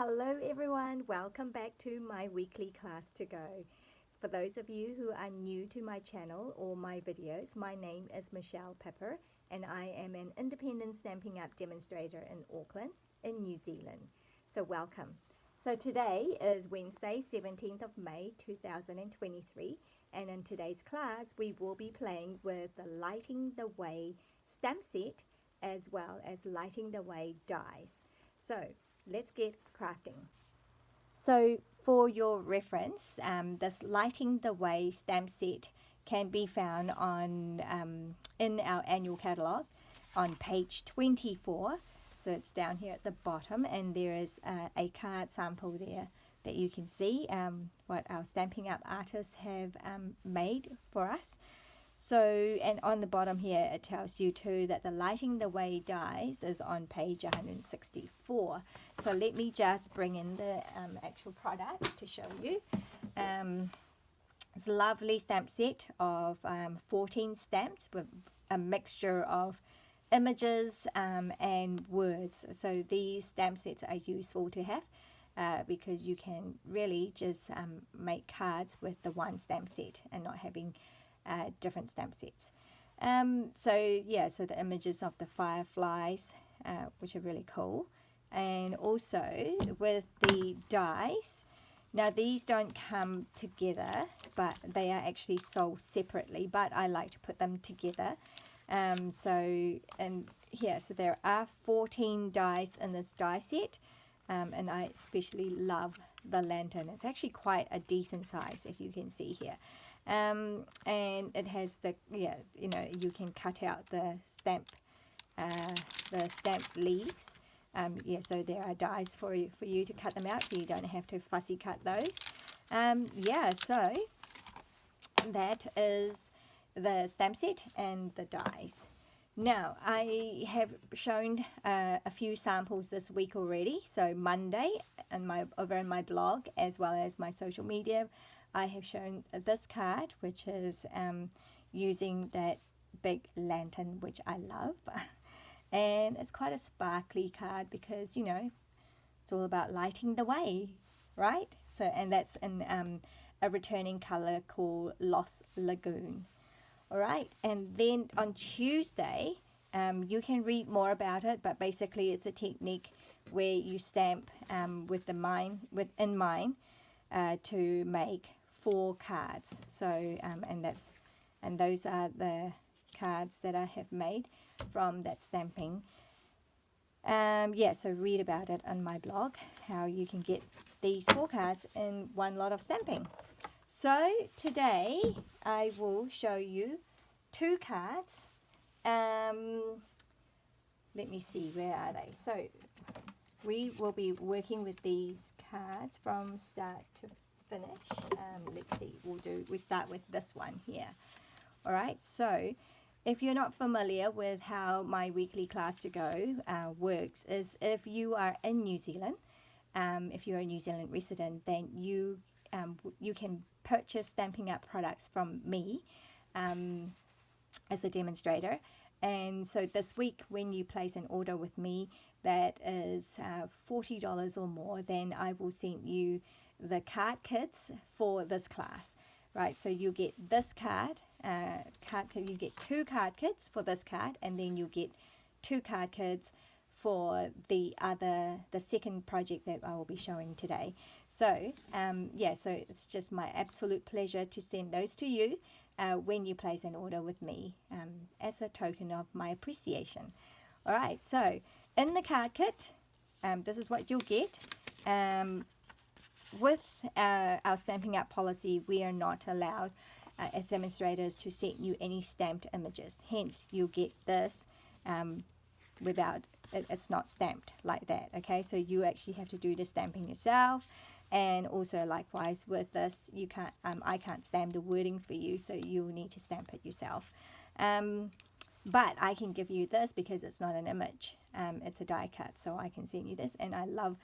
Hello everyone, welcome back to my weekly class to go. For those of you who are new to my channel or my videos, my name is Michelle Pepper and I am an independent Stampin' Up demonstrator in Auckland in New Zealand. So welcome. So today is Wednesday 17th of May 2023 and in today's class we will be playing with the Lighting the Way stamp set as well as Lighting the Way dies. So let's get crafting. So for your reference, this Lighting the Way stamp set can be found on in our annual catalogue on page 24. So it's down here at the bottom and there is a card sample there that you can see what our Stampin' Up artists have made for us. So, and on the bottom here it tells you too that the Lighting the Way dies is on page 164. So let me just bring in the actual product to show you. It's a lovely stamp set of 14 stamps with a mixture of images and words. So these stamp sets are useful to have because you can really just make cards with the one stamp set and not having different stamp sets. So the images of the fireflies, which are really cool, and also with the dies. Now these don't come together, but they are actually sold separately, but I like to put them together. So there are 14 dies in this die set, and I especially love the lantern. It's actually quite a decent size, as you can see here. And it has you can cut out the stamp leaves. So there are dies for you to cut them out, so you don't have to fussy cut those. So that is the stamp set and the dies. Now I have shown a few samples this week already. So Monday over in my blog as well as my social media, I have shown this card, which is using that big lantern, which I love. And it's quite a sparkly card because, you know, it's all about lighting the way, right? So, and that's in a returning color called Lost Lagoon. All right, and then on Tuesday, you can read more about it, but basically it's a technique where you stamp with in mind to make 4 cards. So and those are the cards that I have made from that stamping. So read about it on my blog, how you can get these 4 cards in one lot of stamping. So today I will show you 2 cards. Let me see, where are they? So we will be working with these cards from start to finish. Let's see, we start with this one here. All right, so if you're not familiar with how my weekly class to go works, is if you are in New Zealand, if you're a New Zealand resident, then you can purchase Stampin' Up products from me as a demonstrator. And so this week when you place an order with me that is $40 or more, then I will send you the card kits for this class, right? So you get this you get 2 card kits for this card, and then you get 2 card kits for the second project that I will be showing today. So so it's just my absolute pleasure to send those to you when you place an order with me as a token of my appreciation. All right, so in the card kit, this is what you'll get. With our Stampin' Up policy, we are not allowed as demonstrators to send you any stamped images. Hence, you'll get this without it's not stamped like that. Okay, so you actually have to do the stamping yourself. And also likewise with this, you can't I can't stamp the wordings for you, so you'll need to stamp it yourself. But I can give you this because it's not an image, it's a die cut, so I can send you this. And I love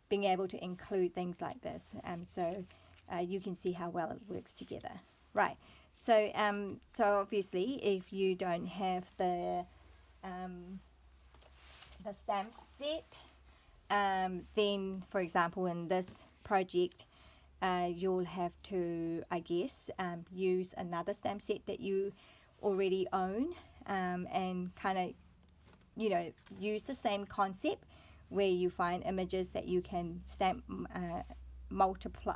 being able to include things like this, so you can see how well it works together. Right, so obviously if you don't have the stamp set, then, for example, in this project, you'll have to, I guess, use another stamp set that you already own, and kind of, you know, use the same concept where you find images that you can stamp, multiply,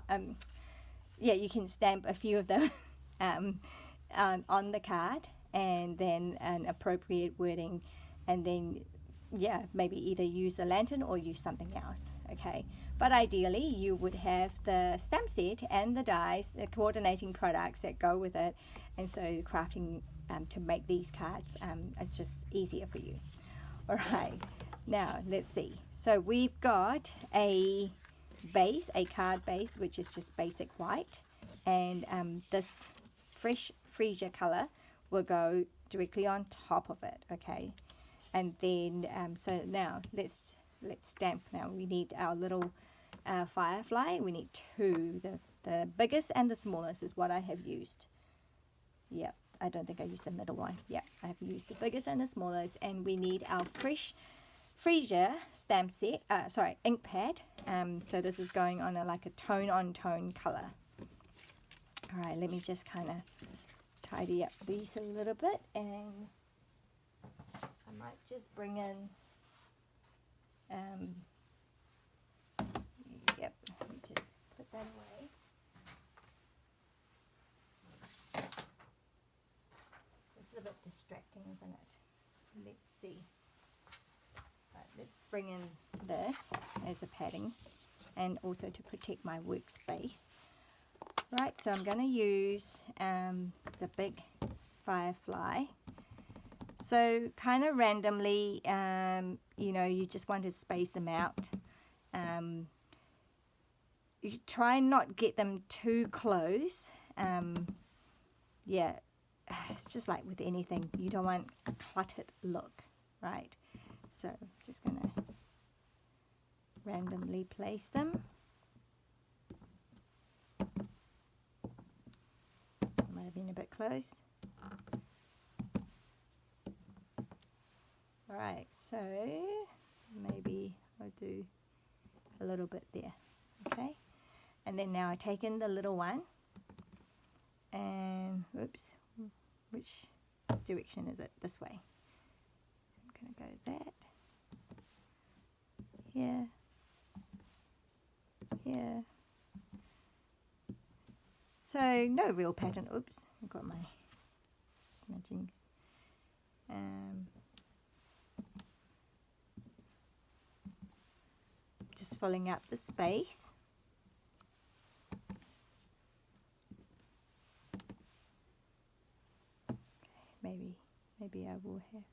yeah, you can stamp a few of them on the card, and then an appropriate wording, and then, yeah, maybe either use a lantern or use something else, okay? But ideally, you would have the stamp set and the dies, the coordinating products that go with it, and so crafting to make these cards, it's just easier for you. All right, now let's see. So we've got a base, a card base, which is just basic white, and this fresh freesia color will go directly on top of it, okay? And then so now let's stamp. Now we need our little firefly. We need two. The biggest and the smallest is what I have used. Yep, I don't think I used the middle one. Yep, I have used the biggest and the smallest, and we need our fresh freesia stamp set, sorry, ink pad. So this is going on like a tone on tone color. All right, let me just kind of tidy up these a little bit, and I might just bring in, yep, let me just put that away. This is a bit distracting, isn't it? Let's see. Right, let's bring in this as a padding, and also to protect my workspace. Right, so I'm going to use the big firefly. So kind of randomly, you know, you just want to space them out. You try not get them too close. Yeah, it's just like with anything. You don't want a cluttered look, right? So I'm just going to randomly place them. Might have been a bit close. Alright, so maybe I'll do a little bit there, okay? And then now I take in the little one, and, oops, which direction is it? This way. So I'm going to go that, here, here. So no real pattern. Oops, I've got my smudgings. Just filling up the space. Okay, maybe I will have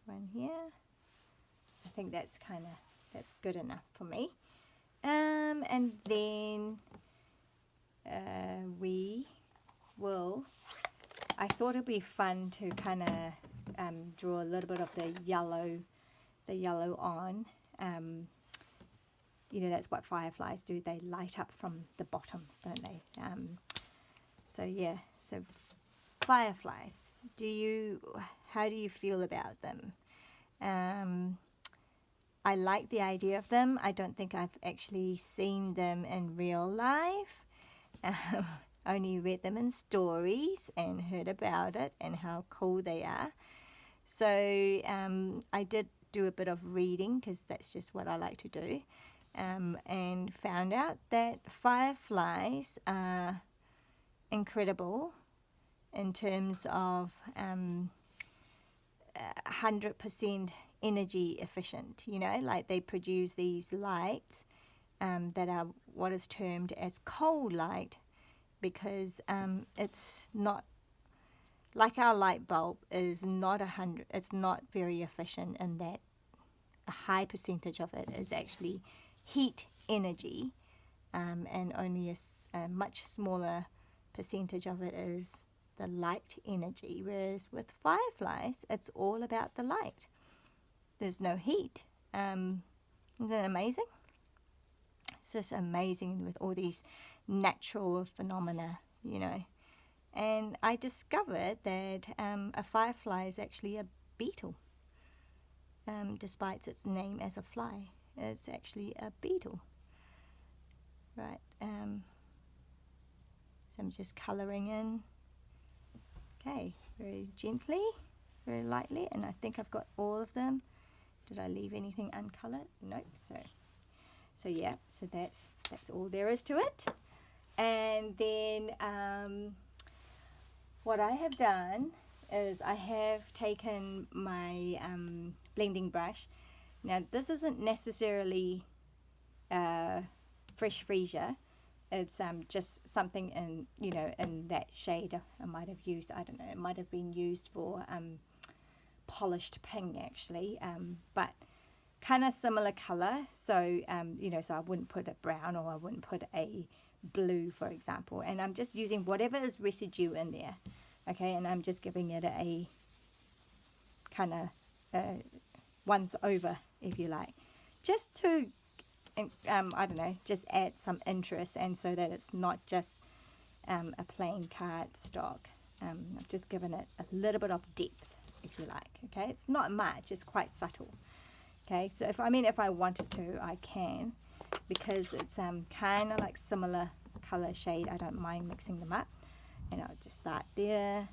one here. I think that's good enough for me. And then we will, I thought it'd be fun to kind of draw a little bit of the yellow on. You know, that's what fireflies do. They light up from the bottom, don't they? So yeah, so fireflies, how do you feel about them? I like the idea of them. I don't think I've actually seen them in real life. Only read them in stories and heard about it and how cool they are. So I did do a bit of reading, because that's just what I like to do, and found out that fireflies are incredible in terms of 100% energy efficient. You know, like they produce these lights that are what is termed as cold light, because it's not like our light bulb is not 100. It's not very efficient in that a high percentage of it is actually heat energy, and only a much smaller percentage of it is the light energy. Whereas with fireflies, it's all about the light. There's no heat. Isn't that amazing? It's just amazing with all these natural phenomena, you know. And I discovered that a firefly is actually a beetle, despite its name as a fly. it's actually a beetle. Right, so I'm just colouring in, okay, very gently, very lightly, and I think I've got all of them. Did I leave anything uncoloured? Nope. So yeah, so that's all there is to it. And then what I have done is I have taken my blending brush. Now this isn't necessarily fresh freesia. It's just something in, you know, in that shade. I might have used, I don't know, it might have been used for polished pink actually, but kind of similar color. So you know, so I wouldn't put a brown or I wouldn't put a blue, for example. And I'm just using whatever is residue in there, okay, and I'm just giving it a kind of once over, if you like, just to I don't know, just add some interest, and so that it's not just a plain cardstock. I've just given it a little bit of depth, if you like. Okay, it's not much, it's quite subtle. Okay, so if I wanted to, I can, because it's kind of like similar color shade. I don't mind mixing them up, and I'll just start there,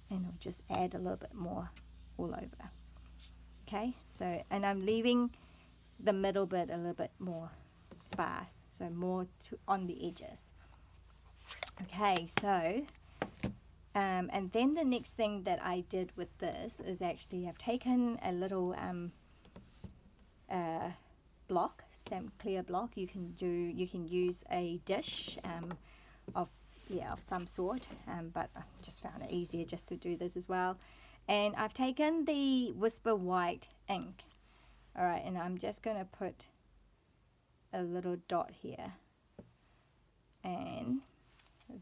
and I'll just add a little bit more all over. Okay, so, and I'm leaving the middle bit a little bit more sparse, so more on the edges. Okay, so and then the next thing that I did with this is actually I've taken a little block, stamped clear block. You can use a dish of some sort, but I just found it easier just to do this as well. And I've taken the Whisper White ink. Alright, and I'm just going to put a little dot here, and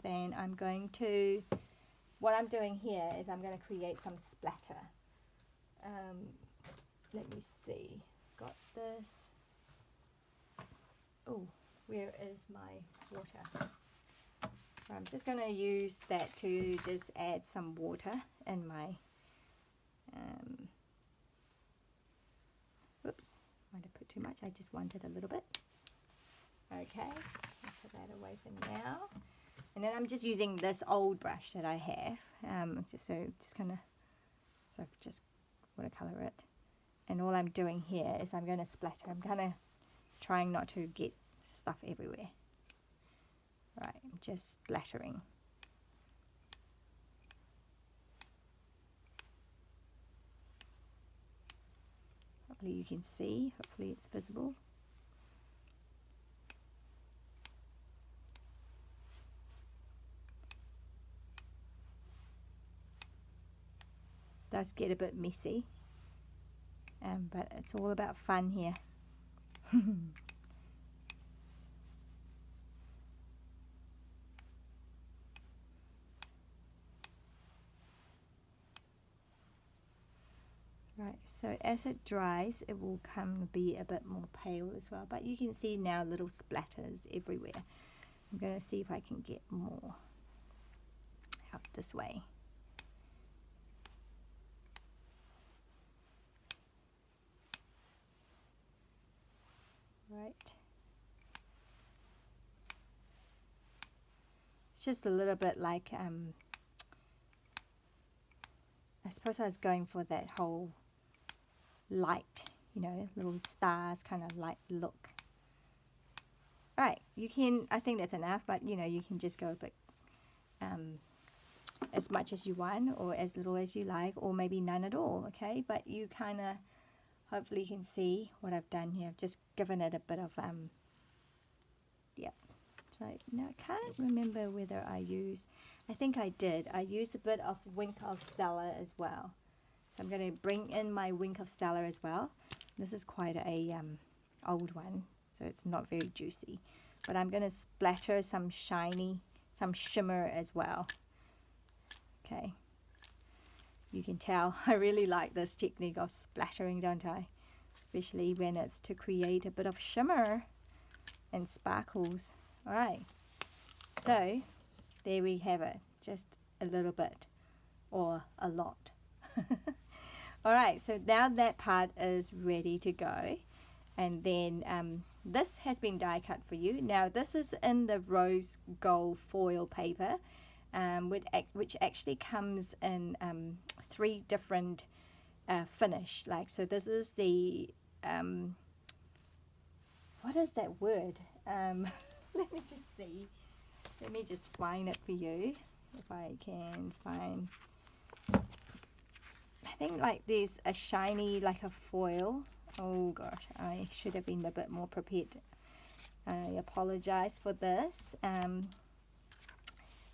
then I'm going to, what I'm doing here is I'm going to create some splatter. Let me see, got this. Oh, where is my water? I'm just going to use that to just add some water in my whoops, might have put too much. I just wanted a little bit. Okay, I'll put that away for now. And then I'm just using this old brush that I have, just watercolor it. And all I'm doing here is I'm going to splatter. I'm kind of trying not to get stuff everywhere. Right, I'm just splattering. Hopefully you can see, hopefully it's visible. It does get a bit messy, but it's all about fun here. Right, so as it dries, it will be a bit more pale as well, but you can see now little splatters everywhere. I'm going to see if I can get more out this way. Right. It's just a little bit like, I suppose I was going for that whole light, you know, little stars kind of light look. Alright, you can, I think that's enough, but you know, you can just go a bit as much as you want, or as little as you like, or maybe none at all, okay? But you kind of, hopefully you can see what I've done here. I've just given it a bit of, yeah. So now I can't remember whether I think I did. I used a bit of Wink of Stella as well. So I'm going to bring in my Wink of Stella as well. This is quite a old one, so it's not very juicy. But I'm going to splatter some shimmer as well. Okay. You can tell I really like this technique of splattering, don't I? Especially when it's to create a bit of shimmer and sparkles. Alright, so there we have it. Just a little bit, or a lot. Alright, so now that part is ready to go. And then this has been die cut for you. Now this is in the rose gold foil paper, which actually comes in 3 different finish. Like, so this is the what is that word? Let me just see. Let me just find it for you if I can find. I think like there's a shiny, like a foil. Oh gosh, I should have been a bit more prepared. I apologize for this,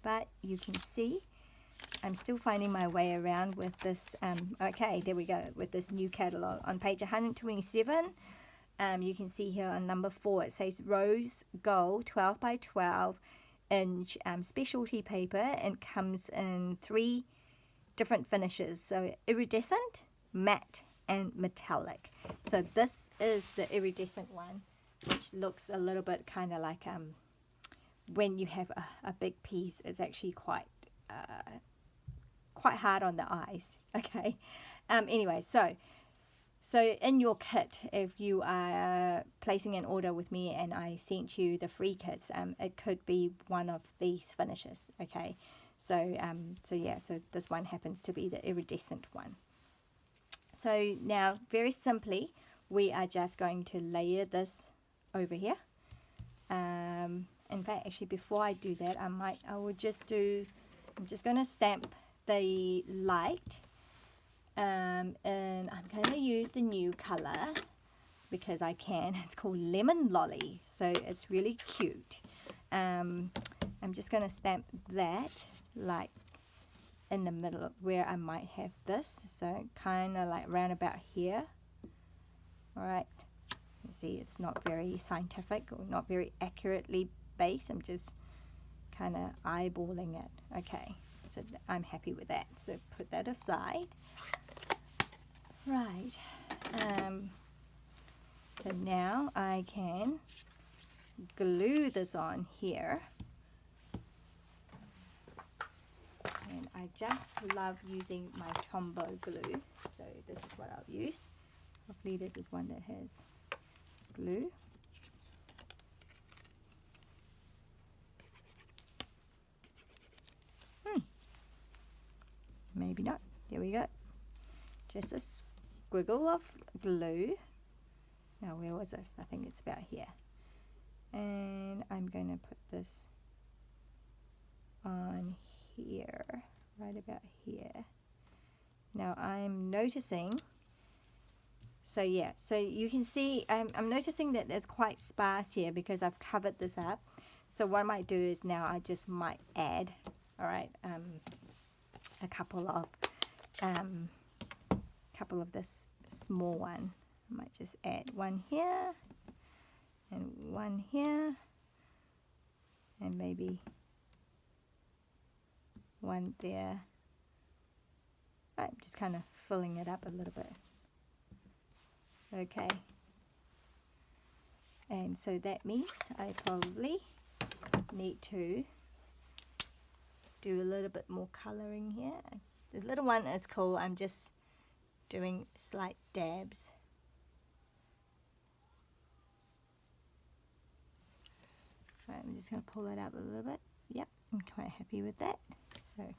but you can see I'm still finding my way around with this. Okay, there we go, with this new catalog on page 127. You can see here on number 4 it says rose gold 12 by 12 inch specialty paper, and comes in 3 different finishes, so iridescent, matte, and metallic. So this is the iridescent one, which looks a little bit kind of like when you have a big piece, it's actually quite hard on the eyes. Okay, anyway, so in your kit, if you are placing an order with me and I sent you the free kits, it could be one of these finishes. Okay, so yeah, so this one happens to be the iridescent one. So now, very simply, we are just going to layer this over here. In fact, actually, before I do that, I'm just going to stamp the light, and I'm going to use the new color because I can. It's called Lemon Lolly, so it's really cute. I'm just going to stamp that like in the middle of where I might have this, so kind of like round about here. All right, you see it's not very scientific or not very accurately based. I'm just kind of eyeballing it. Okay, so I'm happy with that, so put that aside. Right, so now I can glue this on here. And I just love using my Tombow glue, so this is what I'll use. Hopefully this is one that has glue. Maybe not. There we go. Just a squiggle of glue. Now where was this? I think it's about here. And I'm going to put this on here, right about here. Now I'm noticing, so yeah, so you can see I'm noticing that there's quite sparse here because I've covered this up. So what I might do is now I just might add, all right, a couple of this small one. I might just add one here and one here, and maybe one there. Right, just kind of filling it up a little bit. Okay, and so that means I probably need to do a little bit more coloring here. The little one is cool. I'm just doing slight dabs. Right, I'm just going to pull that up a little bit. Yep, I'm quite happy with that. So,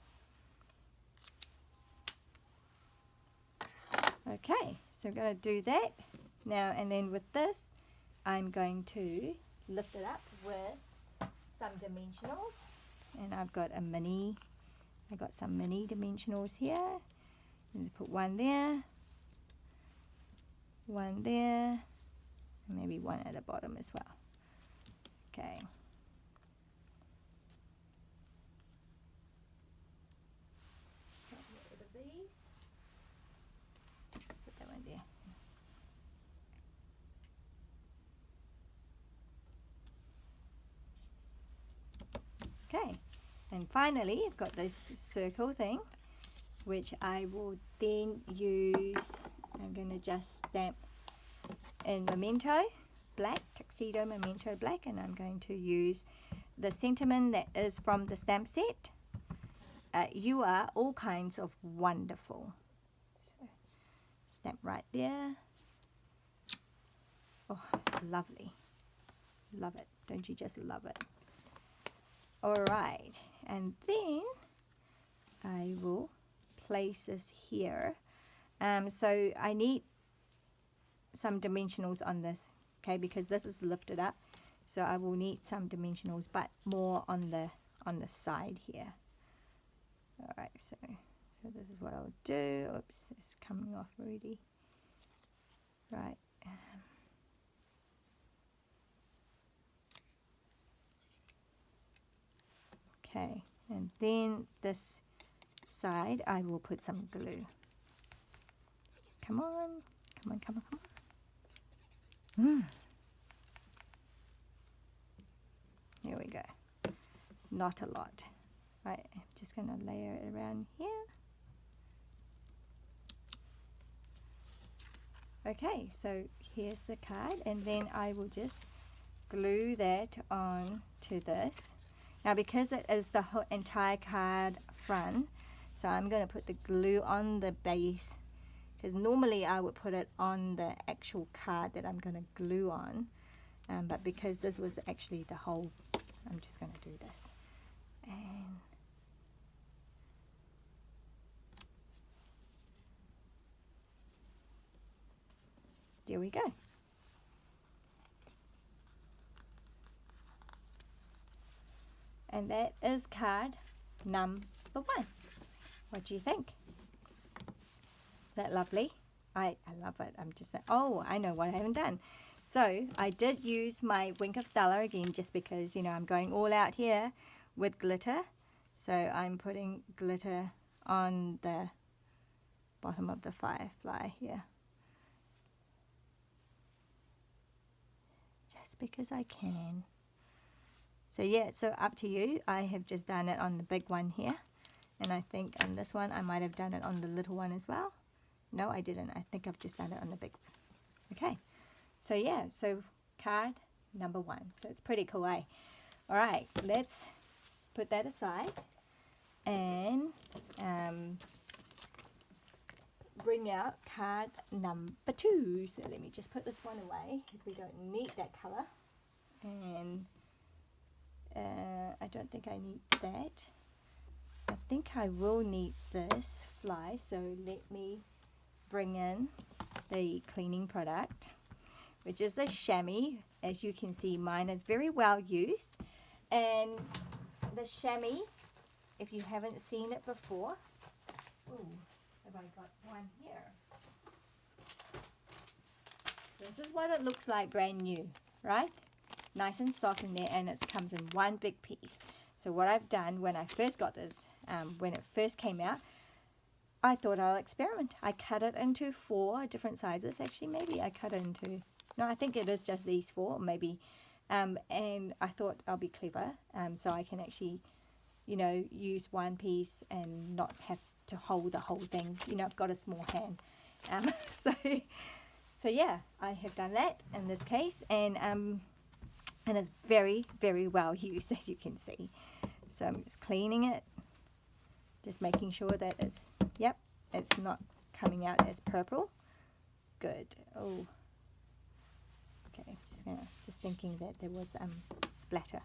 okay, so I'm going to do that now, and then with this, I'm going to lift it up with some dimensionals, and I've got some mini dimensionals here. Just put one there, and maybe one at the bottom as well. Okay. Get rid of these. Put that one there. Okay, and finally I've got this circle thing, which I will then use. I'm going to just stamp in Memento Black, Tuxedo Memento Black, and I'm going to use the sentiment that is from the stamp set. You are all kinds of wonderful. So, stamp right there. Oh, lovely. Love it. Don't you just love it? All right, and then I will place this here. So I need some dimensionals on this, okay, because this is lifted up. So I will need some dimensionals, but more on the side here. All right, so this is what I'll do. Oops, it's coming off already. Right. Okay, and then this side I will put some glue. Come on, come on, come on, come on. Here we go. Not a lot. Right, I'm just going to layer it around here. Okay, so here's the card, and then I will just glue that on to this. Now, because it is the whole entire card front, so I'm going to put the glue on the base, because normally I would put it on the actual card that I'm going to glue on, but because this was actually the whole, I'm just going to do this. And there we go. And that is card number 1. What do you think? Is that lovely? I love it. I'm just saying, oh, I know what I haven't done. So I did use my Wink of Stella again, just because, you know, I'm going all out here with glitter. So I'm putting glitter on the bottom of the firefly here. Just because I can. So yeah, so up to you. I have just done it on the big one here. And I think on this one, I might have done it on the little one as well. No, I didn't. I think I've just done it on the big one. Okay. So yeah, so card number 1. So it's pretty cool, eh? All right, let's put that aside and bring out card number 2. So let me just put this one away because we don't need that color. And I don't think I need that. I think I will need this fly, so let me bring in the cleaning product, which is the chamois. As you can see, mine is very well used. And the chamois, if you haven't seen it before, ooh, have I got one here? This is what it looks like brand new, right? Nice and soft in there, and it comes in one big piece. So what I've done when I first got this, when it first came out, I thought I'll experiment. I cut it into 4 different sizes. Actually, maybe I cut it into, no, I think it is just these 4, maybe. And I thought I'll be clever, so I can actually, you know, use one piece and not have to hold the whole thing. You know, I've got a small hand. So yeah, I have done that in this case, and it's very, very well used, as you can see. So I'm just cleaning it, just making sure that it's, yep, it's not coming out as purple. Good. Oh, okay. Just thinking that there was splatter.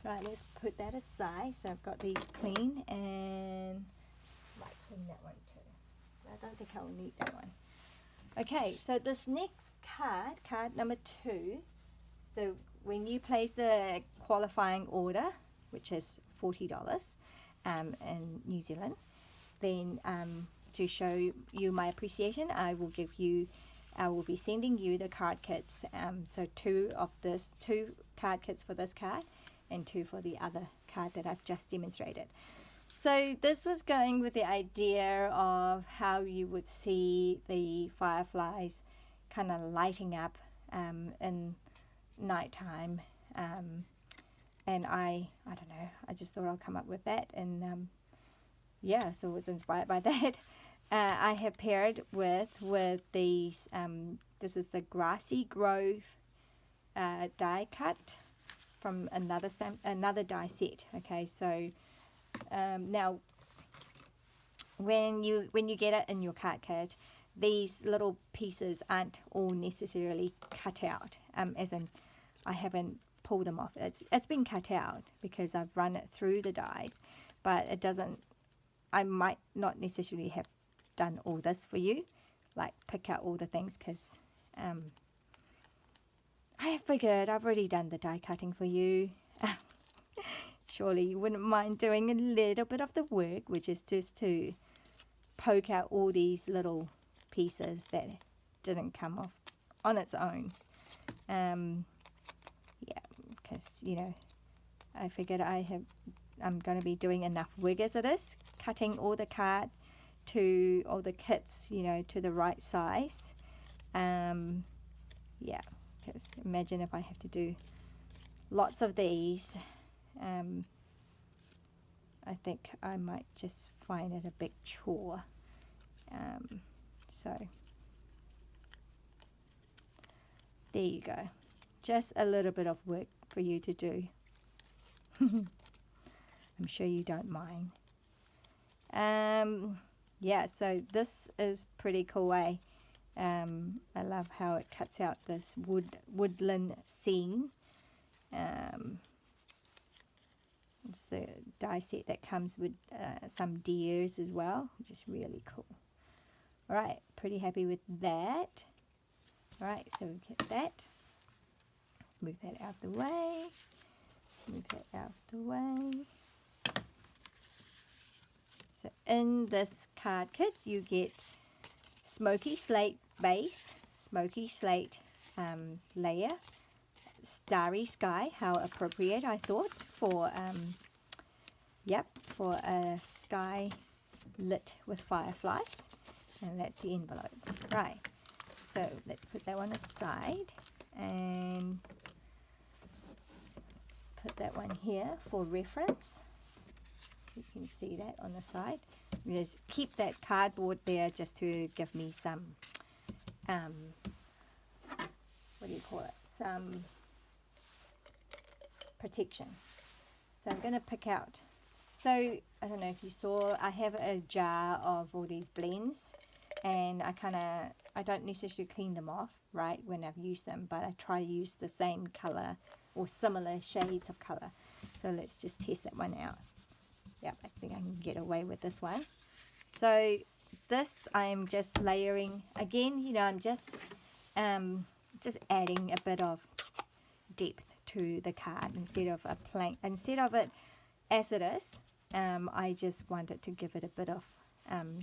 Right, let's put that aside. So I've got these clean, and might clean that one too. I don't think I'll need that one. Okay, so this next card number 2. So when you place the qualifying order, which is $40 in New Zealand, then to show you my appreciation, I will be sending you the card kits. So 2 card kits for this card and 2 for the other card that I've just demonstrated. So this was going with the idea of how you would see the fireflies kind of lighting up in nighttime, and I don't know, I just thought I'll come up with that, and yeah, so I was inspired by that. I have paired with these, this is the Grassy Grove die cut from another die set. Okay, so now when you get it in your card kit, these little pieces aren't all necessarily cut out, as in I haven't pulled them off. It's been cut out because I've run it through the dies, but it doesn't, I might not necessarily have done all this for you, like pick out all the things, because I figured I've already done the die cutting for you. Surely you wouldn't mind doing a little bit of the work, which is just to poke out all these little pieces that didn't come off on its own. Yeah, because, you know, I figured I'm going to be doing enough work as it is, cutting all the card to all the kits, you know, to the right size. Yeah, because imagine if I have to do lots of these. I think I might just find it a big chore. So there you go. Just a little bit of work for you to do. I'm sure you don't mind. Yeah, so this is pretty cool, eh? I love how it cuts out this woodland scene. It's the die set that comes with some deers as well, which is really cool. Alright, pretty happy with that. Alright, so we get that. Let's move that out of the way. Move that out of the way. So in this card kit, you get smoky slate base, smoky slate layer, starry sky, how appropriate I thought for for a sky lit with fireflies, and that's the envelope. Right, so let's put that one aside and put that one here for reference. You can see that on the side. Just keep that cardboard there just to give me some what do you call it, some protection. So I'm going to pick out, so I don't know if you saw, I have a jar of all these blends, and I don't necessarily clean them off right when I've used them, but I try to use the same color or similar shades of color. So let's just test that one out. Yep, I think I can get away with this one. So this I'm just layering again, you know, I'm just adding a bit of depth to the card instead of a plain, instead of it as it is. I just wanted to give it a bit of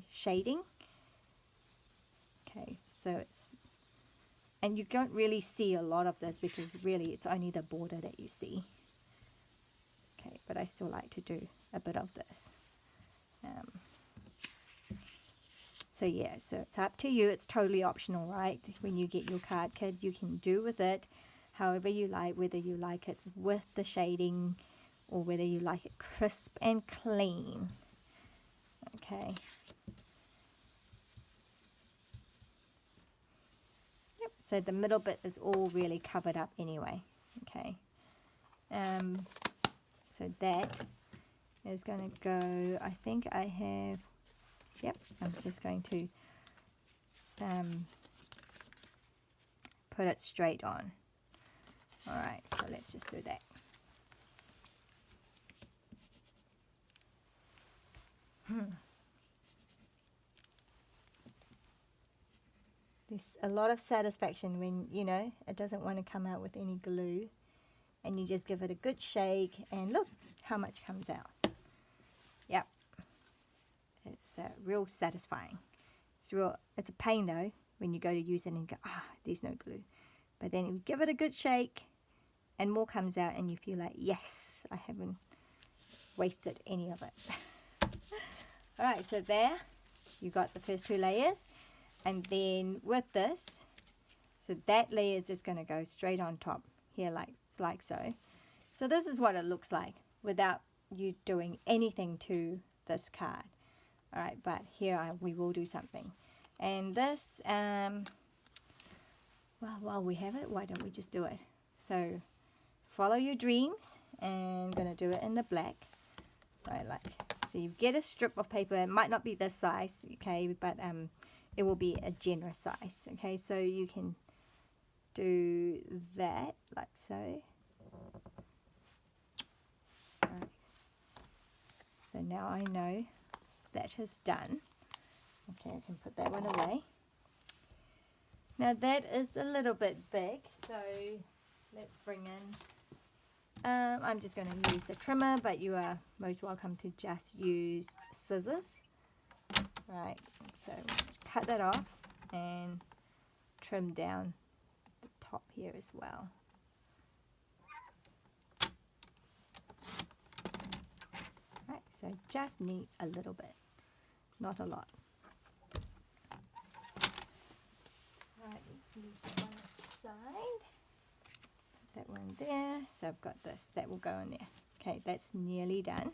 shading. Okay, so it's, and you don't really see a lot of this because really it's only the border that you see. Okay, but I still like to do a bit of this. So yeah, so it's up to you. It's totally optional, right? When you get your card kit, you can do with it however you like, whether you like it with the shading or whether you like it crisp and clean. Okay. Yep, so the middle bit is all really covered up anyway. Okay. So that is going to go, I think I have, yep, I'm just going to put it straight on. Alright, so let's just do that. There's a lot of satisfaction when, you know, it doesn't want to come out with any glue, and you just give it a good shake, and look how much comes out. Yep, it's real satisfying. It's a pain though when you go to use it and you go, there's no glue, but then you give it a good shake and more comes out, and you feel like, yes, I haven't wasted any of it. Alright, so there you got the first two layers, and then with this, so that layer is just going to go straight on top here, like so. So this is what it looks like without you doing anything to this card. Alright, but here we will do something. And this, well, while we have it, why don't we just do it? So follow your dreams, and I'm going to do it in the black. Right, like, so you get a strip of paper. It might not be this size, okay, but it will be a generous size. Okay, so you can do that like so. Right. So now I know that is done. Okay, I can put that one away. Now that is a little bit big, so let's bring in, I'm just going to use the trimmer, but you are most welcome to just use scissors. Right, so cut that off and trim down the top here as well. Right, so just need a little bit, not a lot. Right, let's move that one aside. Put that one there. So I've got this. That will go in there. Okay, that's nearly done.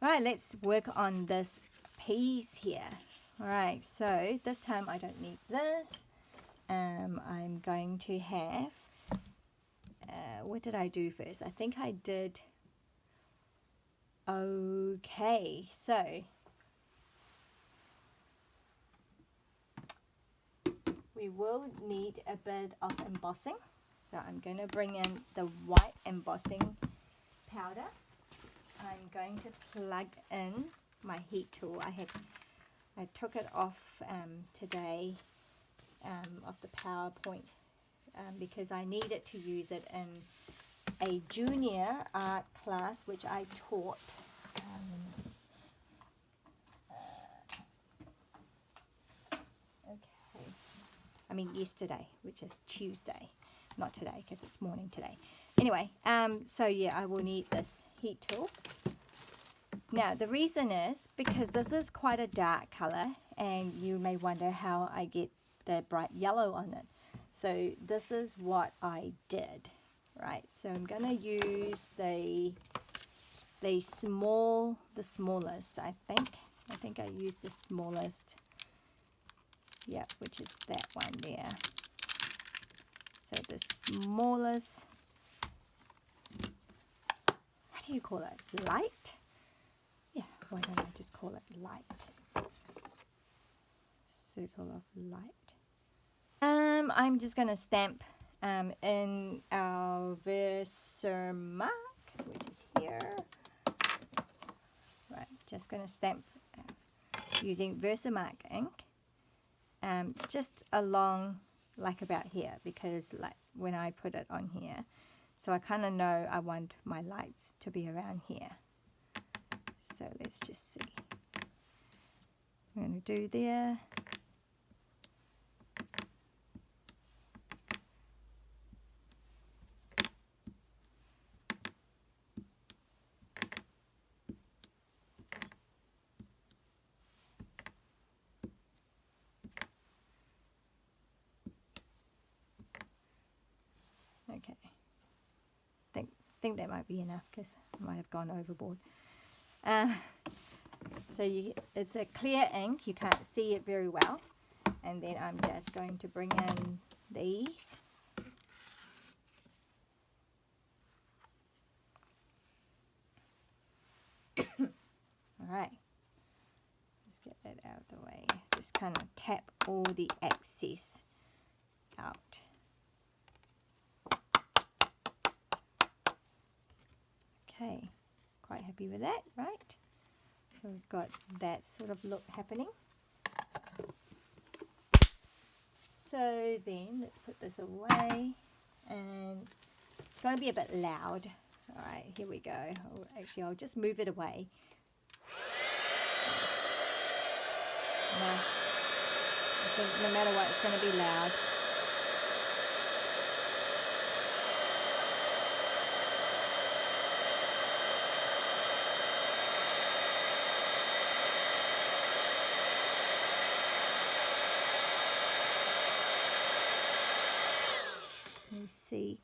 All right, let's work on this piece here. All right, so this time I don't need this. I'm going to have, what did I do first? I think I did, okay, so we will need a bit of embossing. So I'm going to bring in the white embossing powder. I'm going to plug in my heat tool. I took it off today of the PowerPoint because I needed to use it in a junior art class which I taught yesterday, which is Tuesday, not today because it's morning today. Anyway, so yeah, I will need this heat tool. Now the reason is because this is quite a dark color, and you may wonder how I get the bright yellow on it. So this is what I did, right? So I'm gonna use the smallest. I think I used the smallest. Yeah, which is that one there. So the smallest, what do you call it? Light? Yeah, why don't I just call it light? Circle of light. I'm just going to stamp in our Versamark, which is here. Right, just going to stamp using Versamark ink. Just along like about here, because like when I put it on here, so I kind of know I want my lights to be around here. So let's just see. I'm going to do there. Okay, think that might be enough because I might have gone overboard. So it's a clear ink, you can't see it very well, and then I'm just going to bring in these. Alright, let's get that out of the way. Just kind of tap all the excess out. Okay, quite happy with that, right? So we've got that sort of look happening. So then let's put this away, and it's going to be a bit loud. All right, here we go. I'll just move it away. No, I think no matter what, it's going to be loud. Let me see.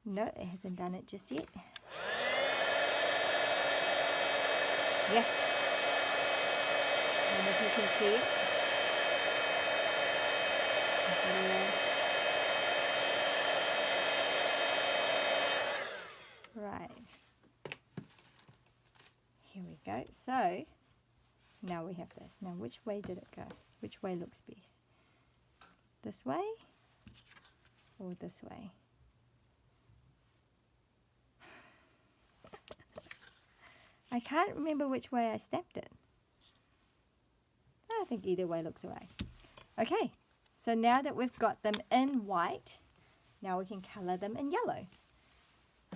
No, it hasn't done it just yet. Yeah. And if you can see it. Right. Here we go. So now we have this. Now which way did it go? Which way looks best? This way or this way? I can't remember which way I stamped it. I think either way looks alright. Okay, so now that we've got them in white, now we can color them in yellow.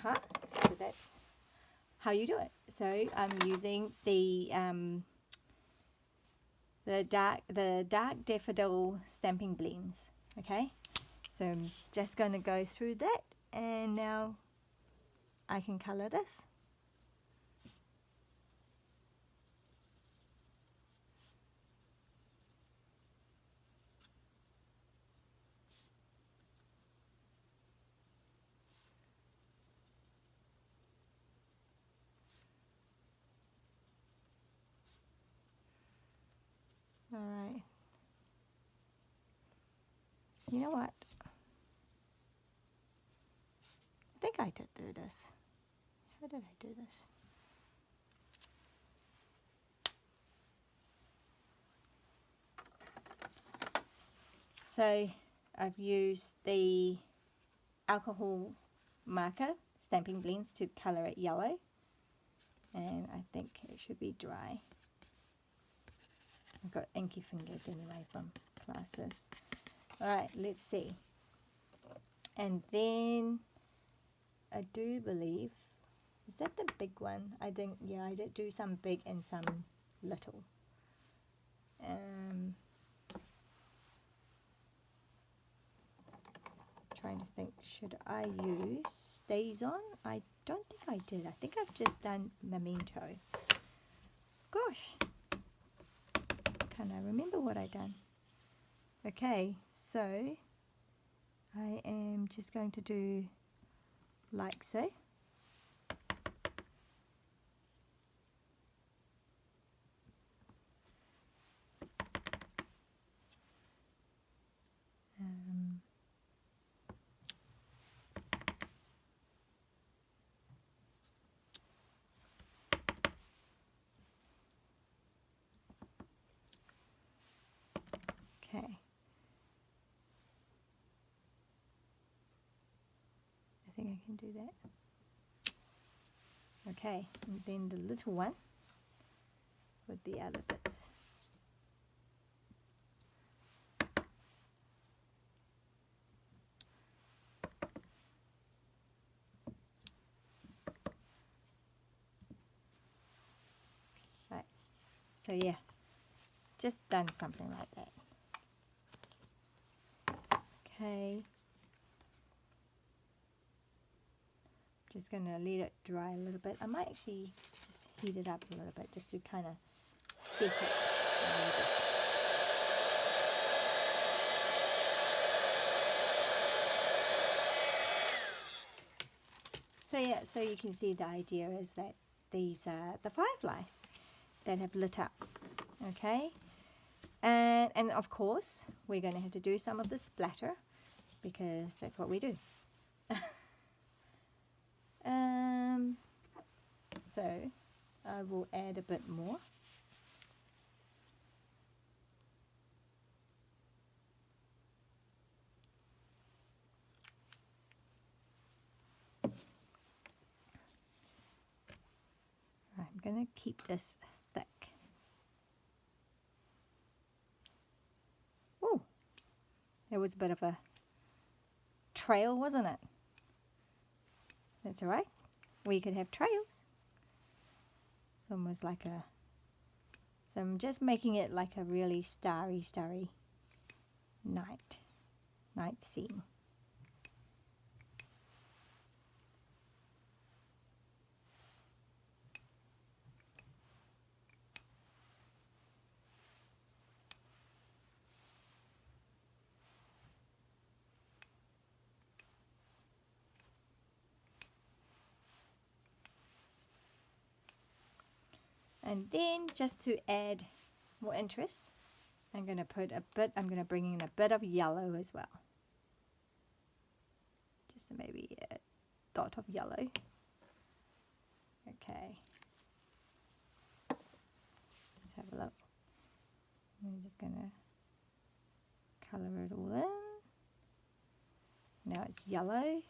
So that's how you do it. So I'm using the dark daffodil stamping blends. Okay, so I'm just going to go through that, and now I can color this. All right. You know what? I think I did do this. How did I do this? So I've used the alcohol marker stamping blends to color it yellow, and I think it should be dry. I've got inky fingers anyway from classes. Alright, let's see. And then I do believe, is that the big one? I think, yeah, I did do some big and some little. Trying to think, should I use Stays On? I don't think I did. I think I've just done Memento. Gosh, can't I remember what I done? Okay, so I am just going to do like so. Okay. I think I can do that. Okay, and then the little one with the other bits. Right, so yeah, just done something like that. Okay. Just going to let it dry a little bit. I might actually just heat it up a little bit just to kind of set it a little bit. So yeah, so you can see the idea is that these are the fireflies that have lit up. Okay, and of course we're going to have to do some of the splatter because that's what we do. So I will add a bit more. I'm going to keep this thick. Oh, it was a bit of a trail, wasn't it? That's all right. We could have trails. It's almost like a, so I'm just making it like a really starry night scene. And then just to add more interest, I'm going to bring in a bit of yellow as well. Just maybe a dot of yellow. Okay. Let's have a look. I'm just going to Color it all in. Now it's yellow.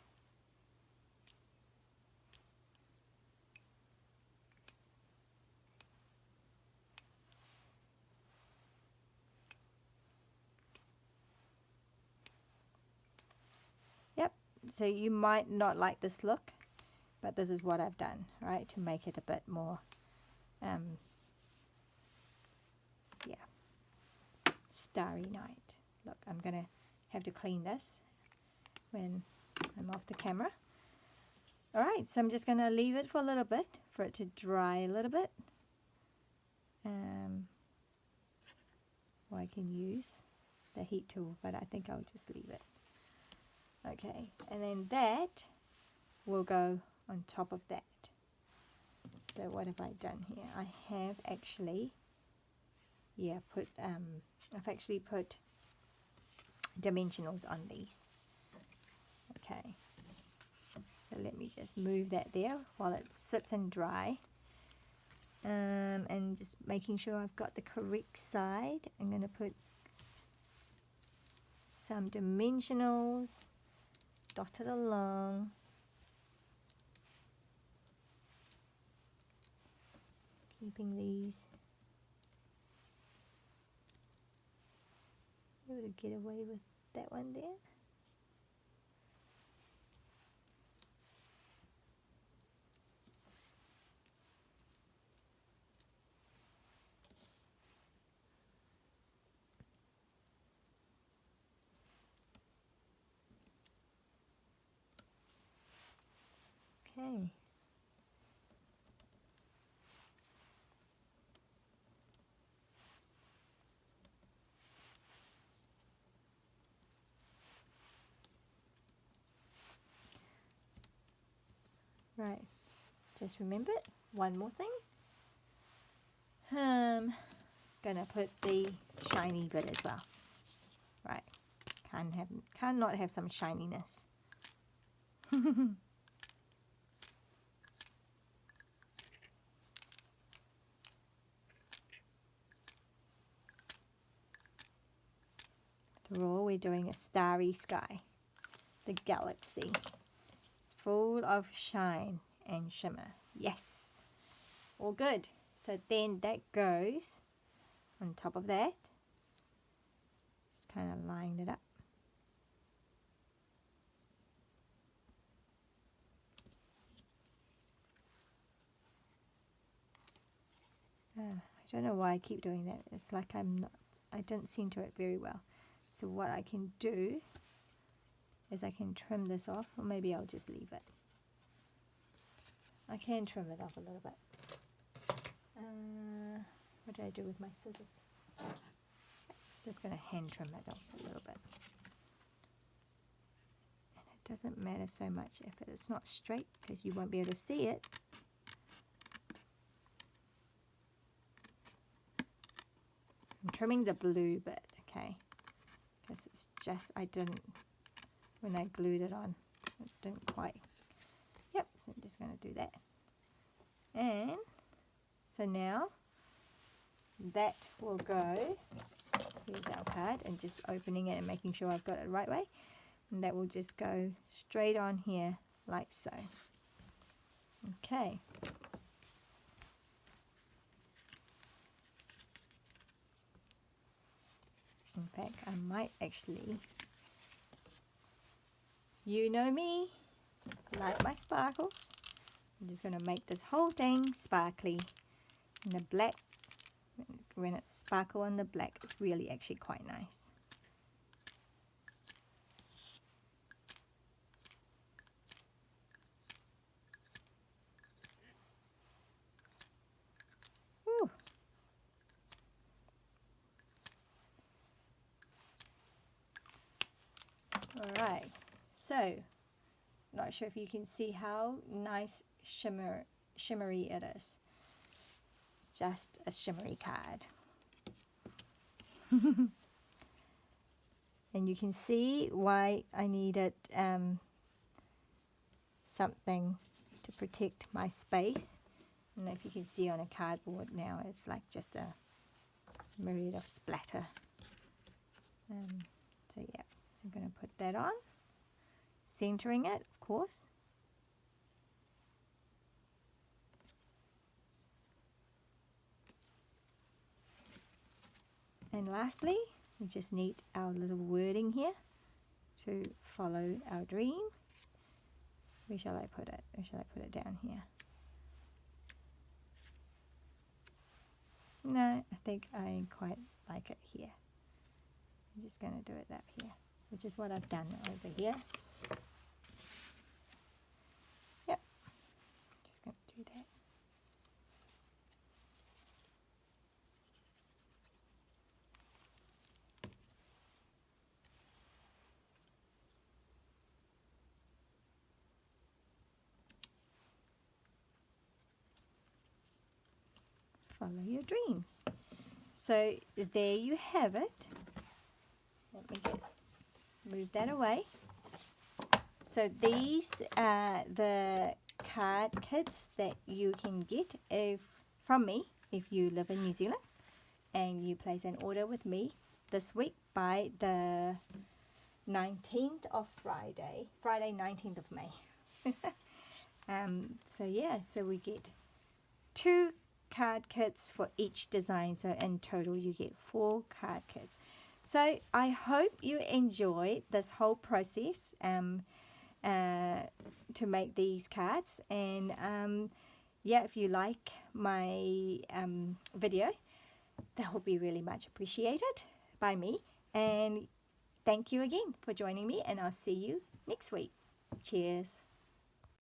Yep, so you might not like this look, but this is what I've done, right, to make it a bit more, yeah, starry night. Look, I'm going to have to clean this when I'm off the camera. Alright, so I'm just going to leave it for a little bit, for it to dry a little bit. Or I can use the heat tool, but I think I'll just leave it. Okay, and then that will go on top of that. So what have I done here? I have actually, I've actually put dimensionals on these. Okay, so let me just move that there while it sits and dry. And just making sure I've got the correct side. I'm going to put some dimensionals dotted along. Keeping these able to get away with that one there. Okay. Right, just remembered one more thing. Gonna put the shiny bit as well. Right, cannot have some shininess. After all, we're doing a starry sky, the galaxy. It's full of shine and shimmer. Yes, all good. So then that goes on top of that. Just kind of line it up. I don't know why I keep doing that. It's like I don't seem to it very well. So what I can do is I can trim this off, or maybe I'll just leave it. I can trim it off a little bit. What did I do with my scissors? Just going to hand trim it off a little bit. And it doesn't matter so much if it's not straight, because you won't be able to see it. I'm trimming the blue bit, okay? Because it's just, when I glued it on, it didn't quite. Yep, so I'm just going to do that. And so now that will go, here's our card, and just opening it and making sure I've got it the right way. And that will just go straight on here like so. Okay. In fact, I might actually, you know me, like my sparkles. I'm just going to make this whole thing sparkly. And the black, when it's sparkle on the black, it's really actually quite nice. Woo. Alright, so, not sure if you can see how nice shimmery it is. It's just a shimmery card. And you can see why I needed something to protect my space. I don't know if you can see on a cardboard now, it's like just a myriad of splatter. So yeah, so I'm going to put that on, centering it, of course. And lastly, we just need our little wording here to follow our dream. Where shall I put it? Where shall I put it down here? No, I think I quite like it here. I'm just going to do it up here, which is what I've done over here. Yep, just going to do that. Follow your dreams. So there you have it. Let me move that away. So these are the card kits that you can get from me if you live in New Zealand and you place an order with me this week by the 19th of Friday 19th of May. So yeah, so we get 2 card kits for each design, so in total you get 4 card kits. So I hope you enjoy this whole process to make these cards, and yeah, if you like my video, that would be really much appreciated by me, and thank you again for joining me, and I'll see you next week. Cheers.